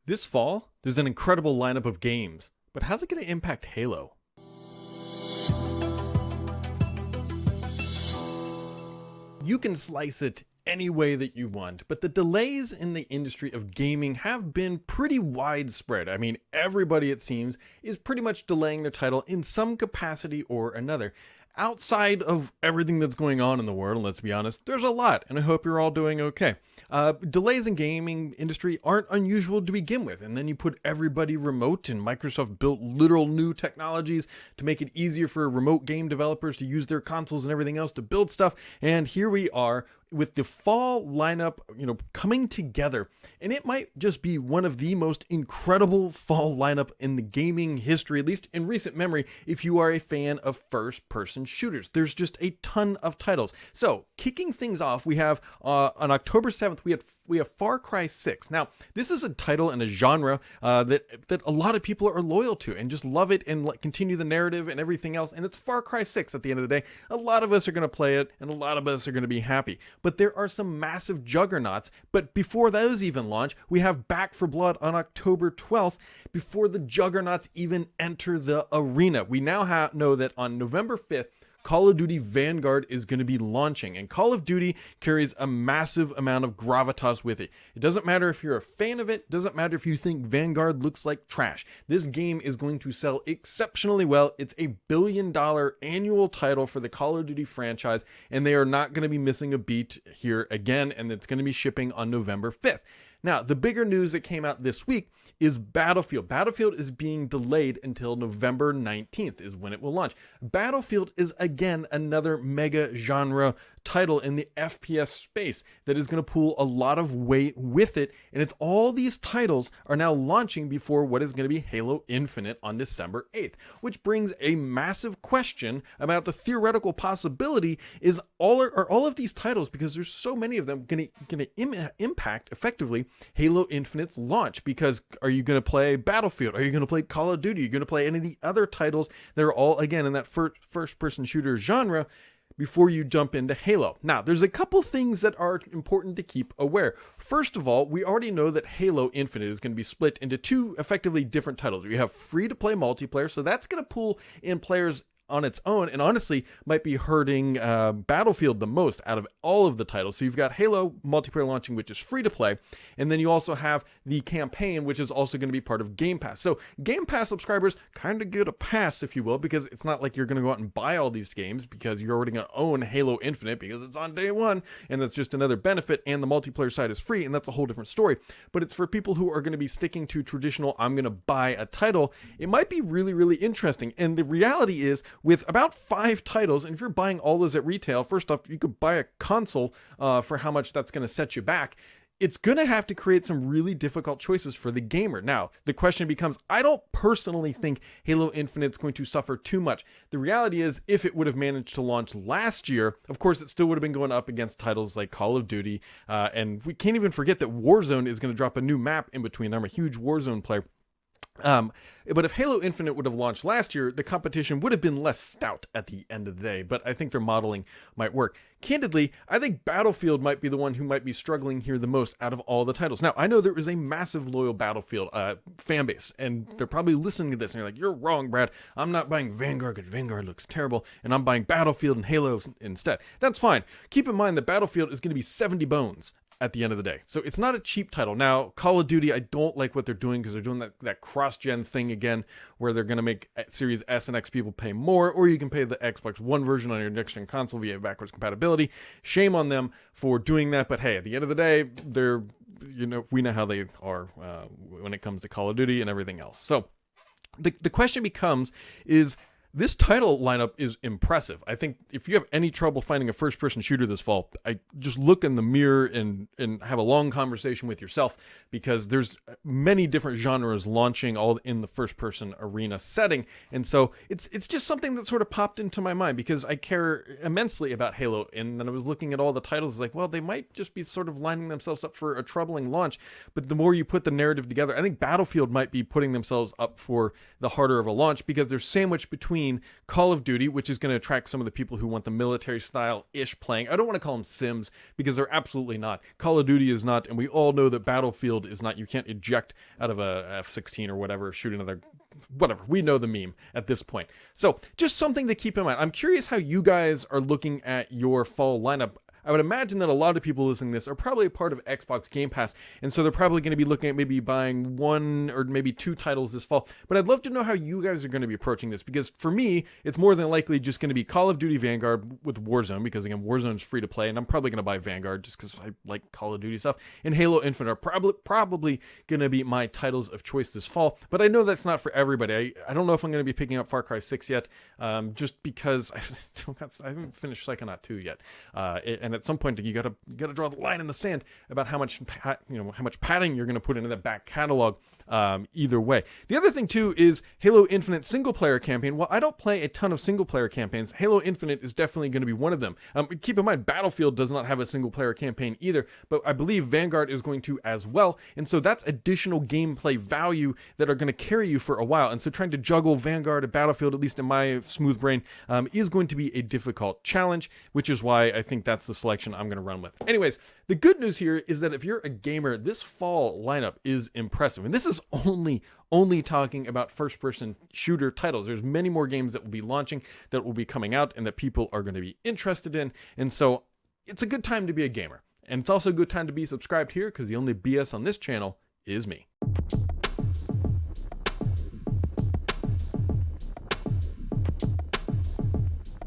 This fall, there's an incredible lineup of games, but how's it going to impact Halo? You can slice it any way that you want, but the delays in the industry of gaming have been pretty widespread. I mean, everybody, it seems, is pretty much delaying their title in some capacity or another. Outside of everything that's going on in the world, let's be honest, there's a lot, and I hope you're all doing okay. Delays in gaming industry aren't unusual to begin with, and then you put everybody remote, and Microsoft built literal new technologies to make it easier for remote game developers to use their consoles and everything else to build stuff, and here we are with the fall lineup, coming together, and it might just be one of the most incredible fall lineup in the gaming history, at least in recent memory, if you are a fan of first-person shooters. There's just a ton of titles. So, kicking things off, we have on October 7th, we have Far Cry 6. Now, this is a title and a genre that a lot of people are loyal to and just love it and continue the narrative and everything else, and it's Far Cry 6 at the end of the day. A lot of us are going to play it, and a lot of us are going to be happy. But there are some massive juggernauts. But before those even launch, we have Back 4 Blood on October 12th, before the juggernauts even enter the arena. We now know that on November 5th, Call of Duty Vanguard is going to be launching, and Call of Duty carries a massive amount of gravitas with it. It doesn't matter if you're a fan of it, doesn't matter if you think Vanguard looks like trash. This game is going to sell exceptionally well. It's a $1 billion annual title for the Call of Duty franchise, and they are not going to be missing a beat here again, and it's going to be shipping on November 5th. Now, the bigger news that came out this week is Battlefield. Battlefield is being delayed until November 19th is when it will launch. Battlefield is, again, another mega genre title in the FPS space that is going to pull a lot of weight with it, and it's all these titles are now launching before what is going to be Halo Infinite on December 8th, which brings a massive question about the theoretical possibility is are all of these titles, because there's so many of them, going to impact effectively Halo Infinite's launch. Because are you going to play Battlefield? Are you going to play Call of Duty? Are you going to play any of the other titles that are all, again, in that first-person shooter genre before you jump into Halo? Now, there's a couple things that are important to keep aware. First of all, we already know that Halo Infinite is going to be split into two effectively different titles. We have free-to-play multiplayer, so that's going to pull in players on its own, and honestly might be hurting Battlefield the most out of all of the titles. So you've got Halo multiplayer launching, which is free to play, and then you also have the campaign, which is also going to be part of Game Pass. So Game Pass subscribers kind of get a pass, if you will, because it's not like you're going to go out and buy all these games, because you're already going to own Halo Infinite because it's on day one, and that's just another benefit, and the multiplayer side is free, and that's a whole different story. But it's for people who are going to be sticking to traditional, I'm going to buy a title. It might be really, really interesting, and the reality is, with about 5 titles, and if you're buying all those at retail, first off, you could buy a console for how much that's going to set you back. It's going to have to create some really difficult choices for the gamer. Now, the question becomes, I don't personally think Halo Infinite's going to suffer too much. The reality is, if it would have managed to launch last year, of course, it still would have been going up against titles like Call of Duty, and we can't even forget that Warzone is going to drop a new map in between. I'm a huge Warzone player. But if Halo Infinite would have launched last year, the competition would have been less stout at the end of the day, but I think their modeling might work. Candidly, I think Battlefield might be the one who might be struggling here the most out of all the titles. Now, I know there is a massive loyal Battlefield fan base, and they're probably listening to this and you're like, you're wrong, Brad. I'm not buying Vanguard because Vanguard looks terrible, and I'm buying Battlefield and Halo instead. That's fine. Keep in mind that Battlefield is going to be 70 bones at the end of the day. So it's not a cheap title. Now, Call of Duty, I don't like what they're doing, because they're doing that cross-gen thing again, where they're going to make Series S and X people pay more, or you can pay the Xbox One version on your next-gen console via backwards compatibility. Shame on them for doing that, but hey, at the end of the day, we know how they are when it comes to Call of Duty and everything else. So the question becomes is, this title lineup is impressive. I think if you have any trouble finding a first-person shooter this fall, I just look in the mirror and have a long conversation with yourself, because there's many different genres launching all in the first-person arena setting. And so it's just something that sort of popped into my mind, because I care immensely about Halo. And then I was looking at all the titles, like, well, they might just be sort of lining themselves up for a troubling launch. But the more you put the narrative together, I think Battlefield might be putting themselves up for the harder of a launch, because they're sandwiched between 16, Call of Duty, which is going to attract some of the people who want the military style-ish playing. I don't want to call them Sims because they're absolutely not. Call of Duty is not, and we all know that Battlefield is not. You can't eject out of a F-16 or whatever, shoot another... whatever, we know the meme at this point. So just something to keep in mind. I'm curious how you guys are looking at your fall lineup. I would imagine that a lot of people listening to this are probably a part of Xbox Game Pass, and so they're probably going to be looking at maybe buying 1 or maybe 2 titles this fall. But I'd love to know how you guys are going to be approaching this, because for me, it's more than likely just going to be Call of Duty Vanguard with Warzone, because again, Warzone is free to play, and I'm probably going to buy Vanguard just because I like Call of Duty stuff. And Halo Infinite are probably going to be my titles of choice this fall, but I know that's not for everybody. I don't know if I'm going to be picking up Far Cry 6 yet, just because I haven't finished Psychonaut 2 yet, and at some point you got to draw the line in the sand about how much padding you're going to put into the back catalog. Either way, the other thing too is Halo Infinite single player campaign. Well, I don't play a ton of single player campaigns. Halo Infinite is definitely going to be one of them. Keep in mind, Battlefield does not have a single player campaign either, but I believe Vanguard is going to as well, and so that's additional gameplay value that are going to carry you for a while. And so trying to juggle Vanguard and Battlefield, at least in my smooth brain, is going to be a difficult challenge, which is why I think that's the selection I'm going to run with. Anyways, the good news here is that if you're a gamer, this fall lineup is impressive, and this is only talking about first-person shooter titles. There's many more games that will be launching, that will be coming out, and that people are going to be interested in, and so it's a good time to be a gamer. And it's also a good time to be subscribed here, because the only BS on this channel is me.